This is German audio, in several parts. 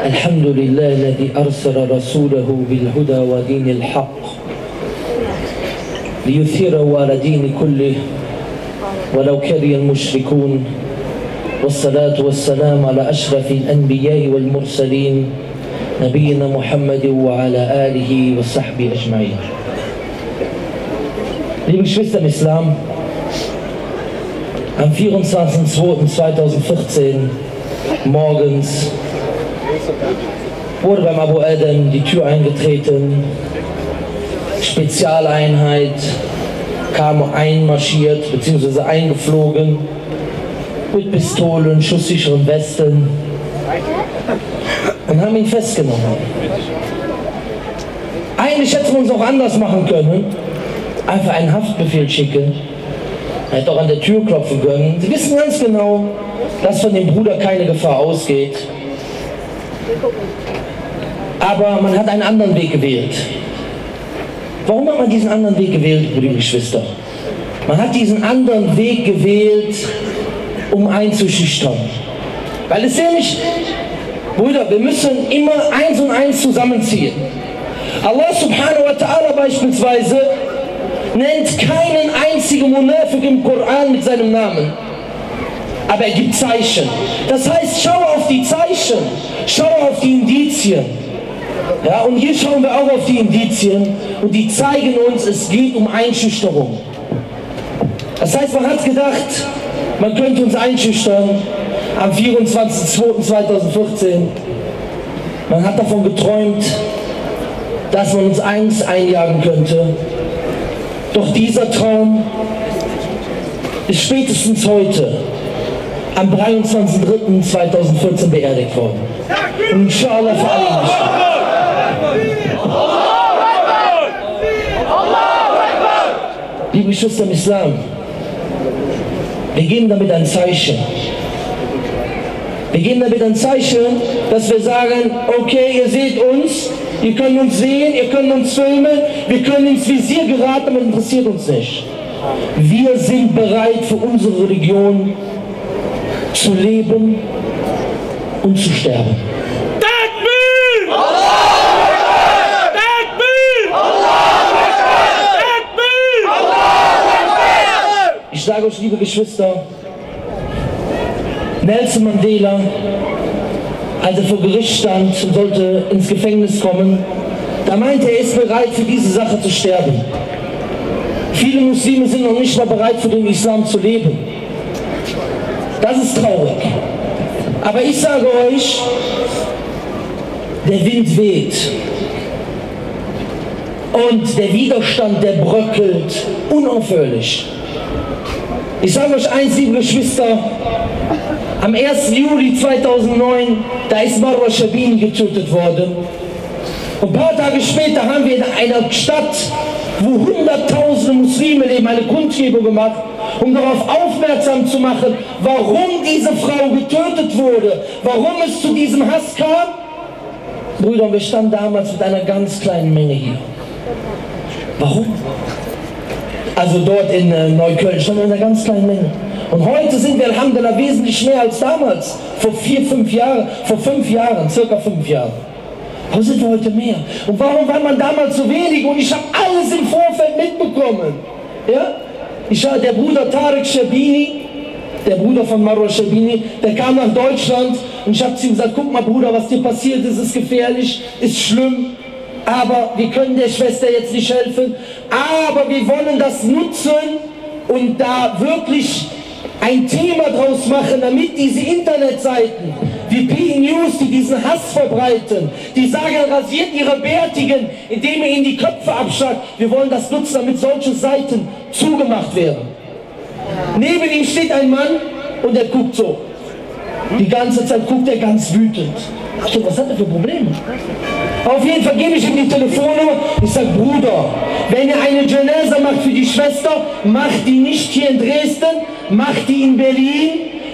الحمد لله الذي أرسل رسوله بالهدى ودين الحق ليثيره على دين كله ولو كره المشركون والصلاة والسلام على أشرف الأنبياء والمرسلين نبينا محمد وعلى آله وصحبه أجمعين. Liebe Geschwister im Islam, am 24.02.2014 morgens wurde beim Abu Adam die Tür eingetreten, Spezialeinheit kam einmarschiert bzw. eingeflogen mit Pistolen, schusssicheren Westen und haben ihn festgenommen. Eigentlich hätten wir uns auch anders machen können, einfach einen Haftbefehl schicken, er hätte auch an der Tür klopfen können. Sie wissen ganz genau, dass von dem Bruder keine Gefahr ausgeht. Aber man hat einen anderen Weg gewählt. Warum hat man diesen anderen Weg gewählt, liebe Geschwister? Man hat diesen anderen Weg gewählt, um einzuschüchtern. Weil es nämlich, Brüder, wir müssen immer eins und eins zusammenziehen. Allah subhanahu wa ta'ala beispielsweise nennt keinen einzigen Munafiq im Koran mit seinem Namen. Aber er gibt Zeichen. Das heißt, schau auf die Zeichen, schau auf die Indizien. Ja, und hier schauen wir auch auf die Indizien und die zeigen uns, es geht um Einschüchterung. Das heißt, man hat gedacht, man könnte uns einschüchtern am 24.02.2014. Man hat davon geträumt, dass man uns Angst einjagen könnte. Doch dieser Traum ist spätestens heute, am 23.03.2014 beerdigt worden. Und inshallah für alle nicht. Liebe Geschwister im Islam, wir geben damit ein Zeichen. Wir geben damit ein Zeichen, dass wir sagen, okay, ihr seht uns, ihr könnt uns sehen, ihr könnt uns filmen, wir können ins Visier geraten, aber interessiert uns nicht. Wir sind bereit für unsere Religion zu leben und zu sterben. Takbir! Allahu Akbar! Takbir! Allahu Akbar! Takbir! Allahu Akbar! Ich sage euch, liebe Geschwister, Nelson Mandela, als er vor Gericht stand und sollte ins Gefängnis kommen, da meinte er, ist bereit für diese Sache zu sterben. Viele Muslime sind noch nicht mal bereit für den Islam zu leben. Das ist traurig. Aber ich sage euch, der Wind weht und der Widerstand, der bröckelt unaufhörlich. Ich sage euch eins, liebe Geschwister, am 1. Juli 2009, da ist Marwa Shabini getötet worden. Und ein paar Tage später haben wir in einer Stadt, wo hunderttausende Muslime leben, eine Kundgebung gemacht, um darauf aufmerksam zu machen, warum diese Frau getötet wurde, warum es zu diesem Hass kam. Brüder, wir standen damals mit einer ganz kleinen Menge hier. Warum? Also dort in Neukölln standen wir in einer ganz kleinen Menge. Und heute sind wir, Alhamdulillah, wesentlich mehr als damals, vor 5 Jahren, circa 5 Jahren. Warum sind wir heute mehr? Und warum war man damals so wenig? Und ich habe alles im Vorfeld mitbekommen. Ja? Der Bruder Tarek Shabini, der Bruder von Marwa Shabini, der kam nach Deutschland und ich habe zu ihm gesagt, guck mal Bruder, was dir passiert ist, ist gefährlich, ist schlimm, aber wir können der Schwester jetzt nicht helfen, aber wir wollen das nutzen und da wirklich ein Thema draus machen, damit diese Internetseiten wie P News, die diesen Hass verbreiten, die sagen, rasiert ihre Bärtigen, indem ihr ihnen die Köpfe abschlagt. Wir wollen das nutzen, damit solche Seiten zugemacht werden. Neben ihm steht ein Mann und er guckt so. Die ganze Zeit guckt er ganz wütend. Ach so, was hat er für Probleme? Auf jeden Fall gebe ich ihm die Telefonnummer. Ich sage, Bruder, wenn ihr eine Janaza macht für die Schwester, macht die nicht hier in Dresden, macht die in Berlin,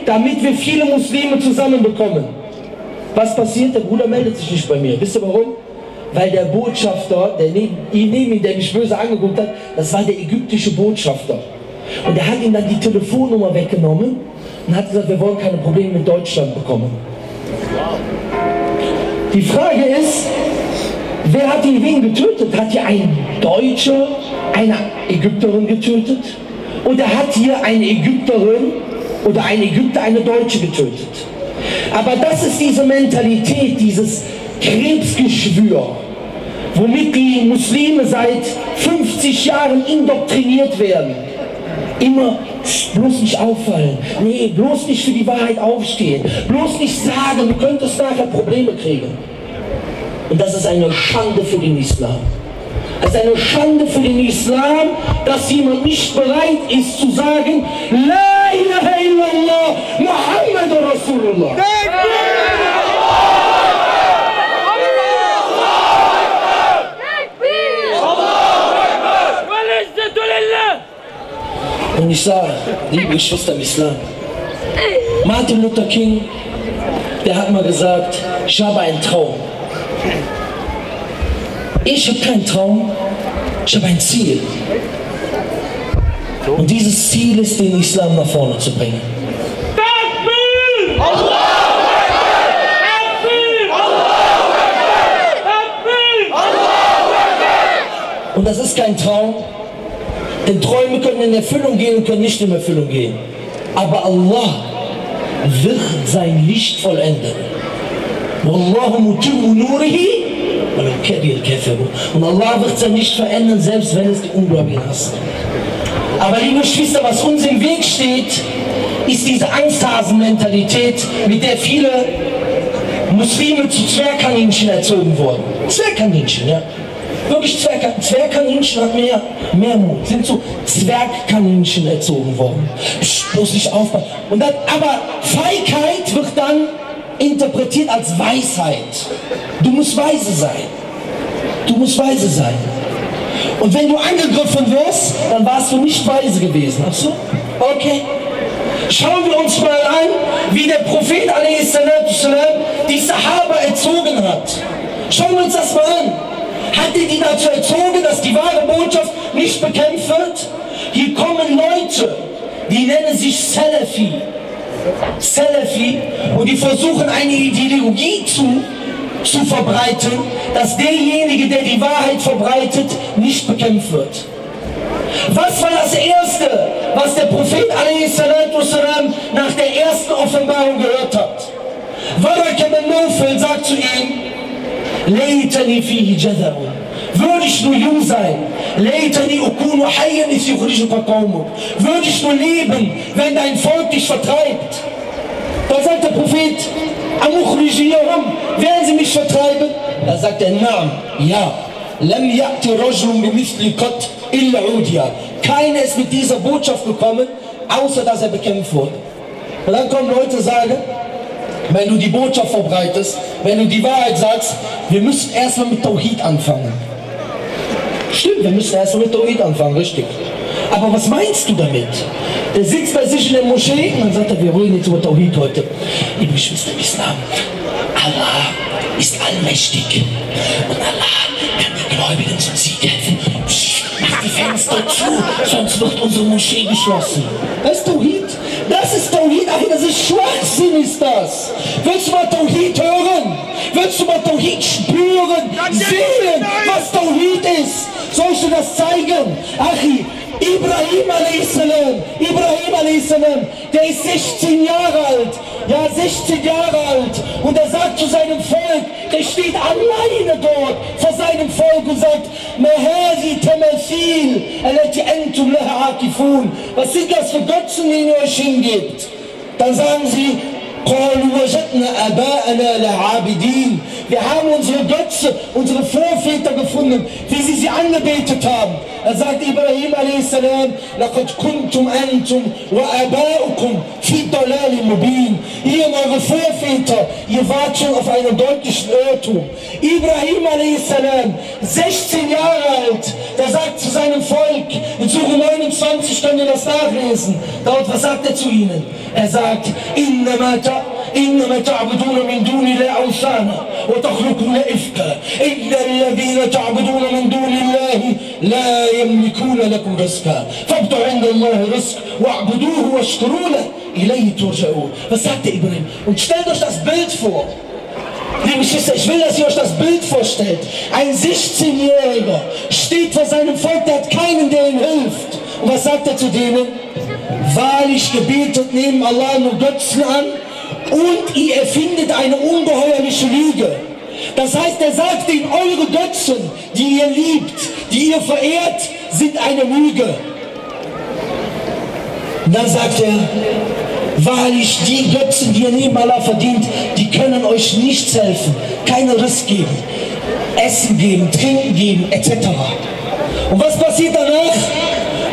damit wir viele Muslime zusammenbekommen. Was passiert? Der Bruder meldet sich nicht bei mir. Wisst ihr warum? Weil der Botschafter, der neben ihm, der mich böse angeguckt hat, das war der ägyptische Botschafter. Und er hat ihm dann die Telefonnummer weggenommen und hat gesagt, wir wollen keine Probleme mit Deutschland bekommen. Die Frage ist, wer hat die wen getötet? Hat hier ein Deutscher eine Ägypterin getötet? Oder hat hier eine Ägypterin oder ein Ägypter eine Deutsche getötet? Aber das ist diese Mentalität, dieses Krebsgeschwür, womit die Muslime seit 50 Jahren indoktriniert werden. Immer bloß nicht auffallen, nee, bloß nicht für die Wahrheit aufstehen, bloß nicht sagen, du könntest nachher Probleme kriegen. Und das ist eine Schande für den Islam. Es ist eine Schande für den Islam, dass jemand nicht bereit ist zu sagen, La ilaha illallah, Muhammadur Rasulullah. Und ich sage, liebe Geschwister im Islam, Martin Luther King, der hat mal gesagt, ich habe einen Traum. Ich habe keinen Traum, ich habe ein Ziel. Und dieses Ziel ist, den Islam nach vorne zu bringen. Und das ist kein Traum, denn Träume können in Erfüllung gehen und können nicht in Erfüllung gehen. Aber Allah wird sein Licht vollenden. Wallahu mutimmu nurihi walau kariha al-kafirun. Und Allah wird sein Licht verändern, selbst wenn es die Ungläubigen hassen. Aber liebe Geschwister, was uns im Weg steht, ist diese Angsthasen-Mentalität, mit der viele Muslime zu Zwergkaninchen erzogen wurden. Zwergkaninchen, ja. Wirklich Zwergkaninchen hat mehr Mut, sind so Zwergkaninchen erzogen worden. Bloß nicht aufpassen. Und dann, aber Feigheit wird dann interpretiert als Weisheit. Du musst weise sein. Du musst weise sein. Und wenn du angegriffen wirst, dann warst du nicht weise gewesen. Ach so? Okay. Schauen wir uns mal an, wie der Prophet a.s. die Sahaba erzogen hat. Schauen wir uns das mal an. Hat er die dazu erzogen, dass die wahre Botschaft nicht bekämpft wird? Hier kommen Leute, die nennen sich Salafi. Und die versuchen eine Ideologie zu verbreiten, dass derjenige, der die Wahrheit verbreitet, nicht bekämpft wird. Was war das Erste, was der Prophet a.s. nach der ersten Offenbarung gehört hat? Waraka bin Nawfal sagt zu ihm, Leitani fihi jadharun. Würde ich nur jung sein, Leitani ukunu hayyan is yukhrijuka qaumuk. Würde ich nur leben, wenn dein Volk dich vertreibt. Da sagt der Prophet, Amukhrijiyahum, werden sie mich vertreiben? Da sagt er, Naam, ja. Lam ya'ti rajulun bimithli qat illa udiya. Keiner ist mit dieser Botschaft gekommen, außer dass er bekämpft wurde. Und dann kommen Leute und sagen, wenn du die Botschaft verbreitest, wenn du die Wahrheit sagst, wir müssen erstmal mit Tawhid anfangen. Stimmt, wir müssen erstmal mit Tawhid anfangen, richtig. Aber was meinst du damit? Der sitzt bei sich in der Moschee und dann sagt er, wir reden jetzt über Tawhid heute. Liebe Geschwister im Islam, Allah ist allmächtig und Allah kann den Gläubigen zum Sieg helfen. Psst, mach die Fenster zu, sonst wird unsere Moschee geschlossen. Das ist Tawhid. Das ist Tawhid, das ist Schwachsinn, ist das. Willst du mal Tawhid hören? Willst du mal Tawhid spüren, sehen, was Tawhid ist? Soll ich dir das zeigen? Achi, Ibrahim a.s., der ist 16 Jahre alt. Ja, 16 Jahre alt. Und er sagt zu seinem Volk, der steht alleine dort vor seinem Volk und sagt, was sind das für Götzen, die ihr euch hingebt? Dann sagen sie, wir haben unsere Götze, unsere Vorväter gefunden, wie sie angebetet haben. Er sagt Ibrahim a.s. لَقَدْ كُنْتُمْ أَنْتُمْ وَأَبَاؤُكُمْ فِي ضَلَالٍ مُبِينٍ. Ihr und eure Vorväter, ihr wart schon auf einem deutlichen Irrtum. Ibrahim a.s., 16 Jahre alt, der sagt zu seinem Volk, in Sure 29 könnt ihr das nachlesen. Dort, was sagt er zu ihnen? Er sagt, إنما تعبدون من دون الله أوثانا وتخلقون إفكا إن الذين تعبدون من دون الله لا يملكون لكم رزقا فابتغوا عند الله رزق واعبدوه واشكروا له إليه ترجعون. Was sagt der Ibrahim? Und stellt euch das Bild vor. Liebe Geschwister, ich will, dass ihr euch das Bild vorstellt. Ein 16-Jähriger steht vor seinem Volk, der hat keinen, der ihm hilft. Und was sagt er zu denen? Wahrlich, ihr betet neben Allah nur Götzen an und ihr erfindet eine ungeheuerliche Lüge. Das heißt, er sagt ihnen, eure Götzen, die ihr liebt, die ihr verehrt, sind eine Lüge. Und dann sagt er, wahrlich, die Götzen, die ihr neben Allah verdient, die können euch nichts helfen, keinen Riss geben, Essen geben, Trinken geben, etc. Und was passiert danach?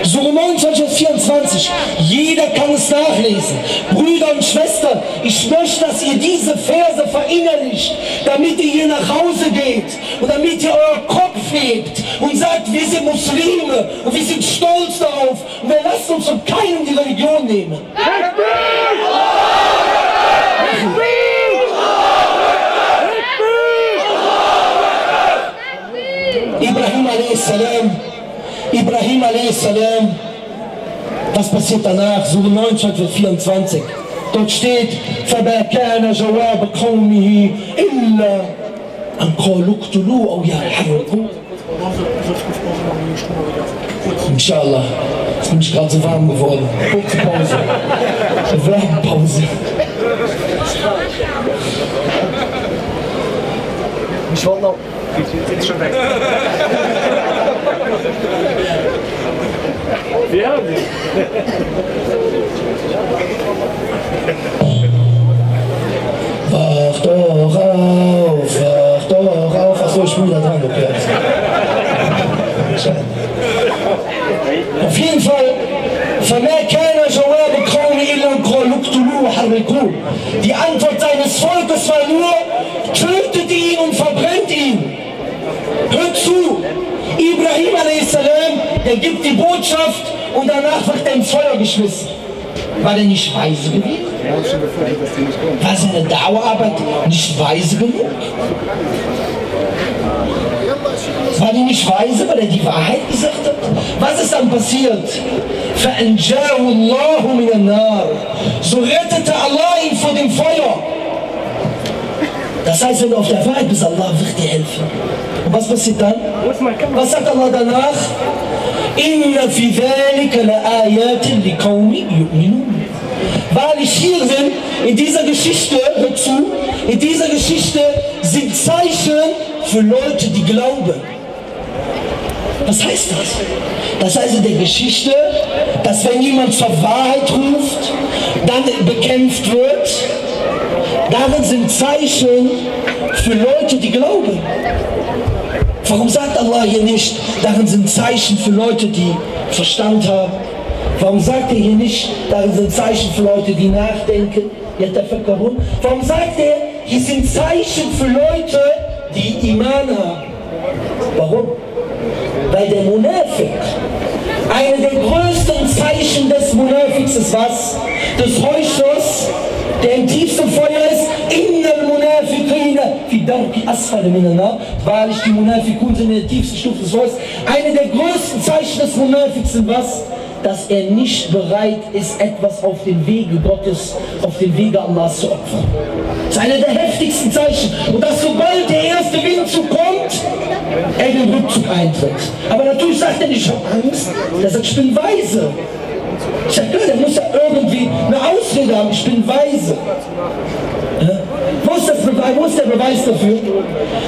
Sure 29 und 24, jeder kann es nachlesen. Brüder und Schwestern, ich möchte, dass ihr diese Verse verinnerlicht, damit ihr hier nach Hause geht und damit ihr euren Kopf hebt und sagt, wir sind Muslime und wir sind stolz darauf und wir lassen uns von keinem die Religion nehmen. Ibrahim a.s. Was passiert danach? Sure 29 und 24. Dort steht, فَمَا كَانَ جَوَابَ قَوْمِهِ إِلَّا أَنْ قَالُوا اقْتُلُوهُ أَوْ يَرْحَمْهُ. Inshallah, jetzt bin ich gerade so warm geworden. Kurze Pause. Werbepause. Ich wollte noch. Jetzt schon weg. Wir haben dich. Wach doch auf, wach doch auf. Achso, ich bin da dran, okay. Auf jeden Fall, die Antwort seines Volkes war nur, tötet ihn und verbrennt ihn. Hört zu, Ibrahim a.s., der gibt die Botschaft und danach wird er ins Feuer geschmissen. War der nicht weise gewesen? War seine Dauerarbeit nicht weise genug? War die nicht weise, weil er die Wahrheit gesagt hat? Was ist dann passiert? فَأَنْجَاهُ اللَّهُ مِنَ النَّارِ. So rettete Allah ihn vor dem Feuer. Das heißt, wenn du auf der Wahrheit bist, Allah wird dir helfen. Und was passiert dann? Was sagt Allah danach? إِنَّ فِي ذَلِكَ لَآيَاتٍ لِقَوْمٍ يُؤْمِنُونَ. Wahrlich hierin, in dieser Geschichte, hört zu, in dieser Geschichte sind Zeichen für Leute, die glauben. Was heißt das? Das heißt in der Geschichte, dass wenn jemand zur Wahrheit ruft, dann bekämpft wird. Darin sind Zeichen für Leute, die glauben. Warum sagt Allah hier nicht, darin sind Zeichen für Leute, die Verstand haben? Warum sagt er hier nicht, darin sind Zeichen für Leute, die nachdenken? Warum sagt er, hier sind Zeichen für Leute, die Iman haben? Warum? Weil der Munafik, eine der größten Zeichen des Munafiks ist was? Des Heuchlers, der im tiefsten Feuer ist. Innal Munafiqina fi darki asfal minan nar. Wahrlich, die Munafikun sind in der tiefsten Stufe des Feuers. Eine der größten Zeichen des Munafiks sind was? Dass er nicht bereit ist, etwas auf dem Wege Gottes, auf dem Wege Allahs zu opfern. Das ist eine der heftigsten Zeichen. Und dass sobald der erste Windzug kommt, er den Rückzug eintritt. Aber natürlich sagt er nicht, ich habe Angst. Der sagt, ich bin weise. Ich sage, der muss ja irgendwie eine Ausrede haben, ich bin weise. Ja? Wo ist der Beweis dafür?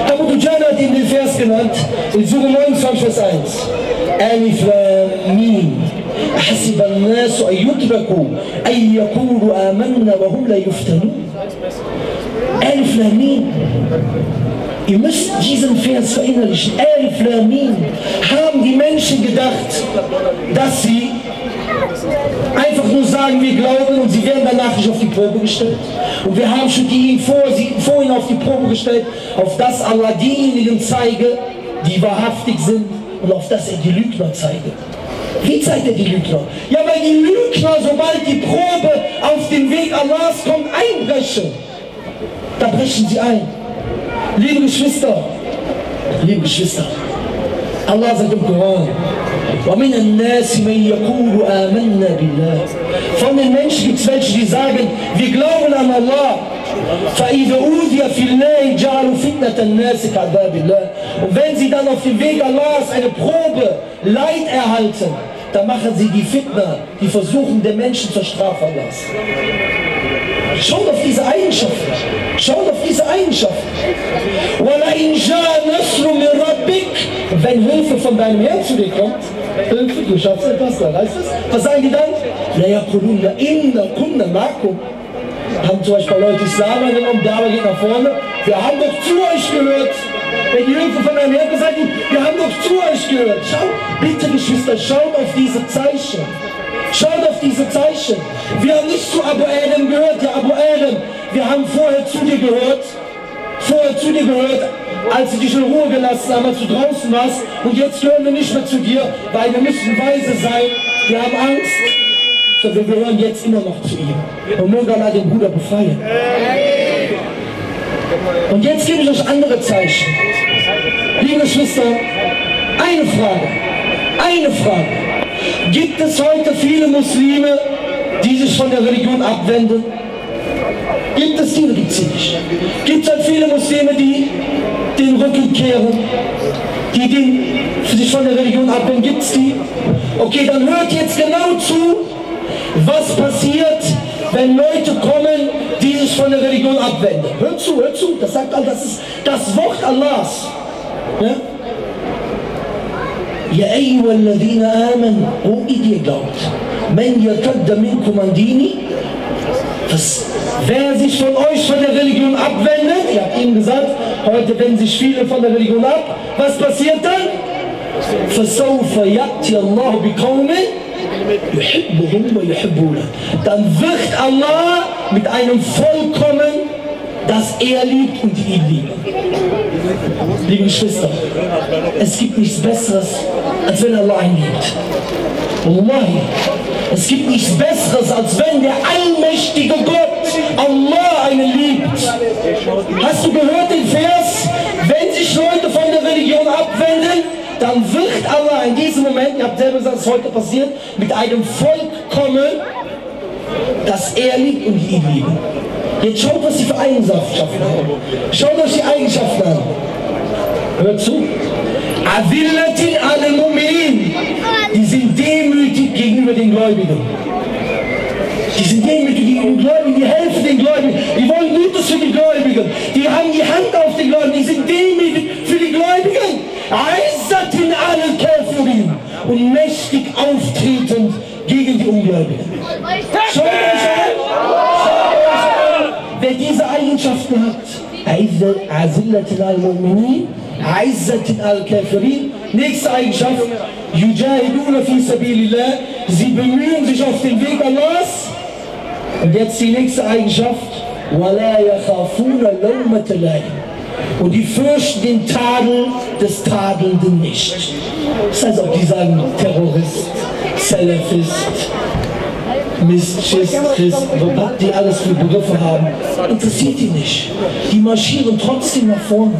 Abu Dujana hat ihm den Vers genannt, in Sure 29, Vers 1. Alif Lam Mim. أحسب الناس أن يتركوا أن يقولوا آمنا وهم لا يفتنون. Alif Lam Mim. Ihr müsst diesen Vers verinnerlichen. Alif Lam Mim. Haben die Menschen gedacht, dass sie einfach nur sagen, wir glauben, und sie werden danach nicht auf die Probe gestellt? Und wir haben schon die vorhin auf die Probe gestellt, auf das Allah diejenigen zeige, die wahrhaftig sind, und auf das er die Lügner zeige. Wie zeigt er die Lügner? Ja, weil die Lügner, sobald die Probe auf den Weg Allahs kommt, einbrechen. Da brechen sie ein. Liebe Geschwister, Allah sagt im Koran, وَمِنَ النَّاسِ مَنْ يَقُولُ آمَنَّا بِاللَّهِ. Von den Menschen gibt es welche, die sagen, wir glauben an Allah. فَإِذَا أُوذِيَ فِي اللَّهِ جَعَلُوا فِتْنَةَ النَّاسِ كَعَذَابِ اللَّهِ. Und wenn sie dann auf dem Weg Allahs eine Probe, Leid erhalten, dann machen sie die Fitna, die versuchen, den Menschen zur Strafe Allahs. Schaut auf diese Eigenschaften. Schaut auf diese Eigenschaften. وَلَئِنْ جَاءَ نَصْرٌ مِنْ رَبِّكَ. Wenn Hilfe von deinem Herrn zu dir kommt, Hilfe, du schaffst etwas, da heißt es. Was sagen die dann? لَيَقُولُونَ إِنَّا كُنَّا مَعَكُمْ. Haben zum Beispiel Leute Islam angenommen, da geht nach vorne. Wir haben doch zu euch gehört. Wenn die Hilfe von deinem Herrn gesagt hat, wir haben doch zu euch gehört. Schaut, bitte Geschwister, schaut auf diese Zeichen. Schaut auf diese Zeichen. Wir haben nicht zu Abu Adam gehört. Ja, Abu Adam, wir haben vorher zu dir gehört. Vorher zu dir gehört, als sie dich in Ruhe gelassen haben, als du draußen warst. Und jetzt gehören wir nicht mehr zu dir, weil wir müssen weise sein. Wir haben Angst. So, wir gehören jetzt immer noch zu ihm. Und möge Allah den Bruder befreien. Und jetzt gebe ich euch andere Zeichen. Liebe Geschwister, eine Frage. Eine Frage. Gibt es heute viele Muslime, die sich von der Religion abwenden? Gibt es die oder gibt es sie nicht? Gibt es halt viele Muslime, die den Rücken kehren, die sich von der Religion abwenden? Gibt es die? Okay, dann hört jetzt genau zu, was passiert, wenn Leute kommen, die sich von der Religion abwenden. Hört zu, das sagt Allah, das ist das Wort Allahs. Ja? Ja, ayyuhalladhina amanu, o ihr glaubt, man yartadda minkum an dini, wer sich von euch von der Religion abwendet, ihr habt ihm gesagt, heute wenden sich viele von der Religion ab, was passiert dann? فَسَوْفَ يَأْتِي اللَّهُ بِقَوْمٍ يُحِبُّهُمْ وَيُحِبُّونَهُ. Dann wird Allah mit einem Volk kommen, das er liebt und die ihn lieben. Liebe Geschwister, es gibt nichts Besseres, als wenn Allah einen liebt. Wallahi, es gibt nichts Besseres, als wenn der allmächtige Gott Allah einen liebt. Hast du gehört den Vers? Wenn sich Leute von der Religion abwenden, dann wird Allah in diesem Moment, ihr habt selber gesagt, was heute passiert, mit einem Volk kommen, das er liebt und die ihn lieben. Jetzt schaut, was sie für Eigenschaften haben. Schaut euch die Eigenschaften an. Hört zu. Adillatin alal mu'minin. Die sind demütig gegenüber den Gläubigen. Die sind demütig gegenüber den Gläubigen, die helfen den Gläubigen, die wollen Gutes für die Gläubigen, die haben die Hand auf den Gläubigen, die sind demütig für die Gläubigen. Aizzatin alal kafirin. Und mächtig auftretend gegen die Ungläubigen. Schaut euch an! Wer diese Eigenschaften hat, Azillatin al-Mu'minin, Aizzatin al-Kafirin. Nächste Eigenschaft, Yujahiduna fi sabilillah, sie bemühen sich auf den Weg Allahs. Und jetzt die nächste Eigenschaft, Wala yakhafuna lawmata laim. Und die fürchten den Tadel des Tadelnden nicht. Das heißt auch, die sagen Terrorist, Salafist, Mistschist, Christ, was die alles für Begriffe haben, interessiert die nicht. Die marschieren trotzdem nach vorne.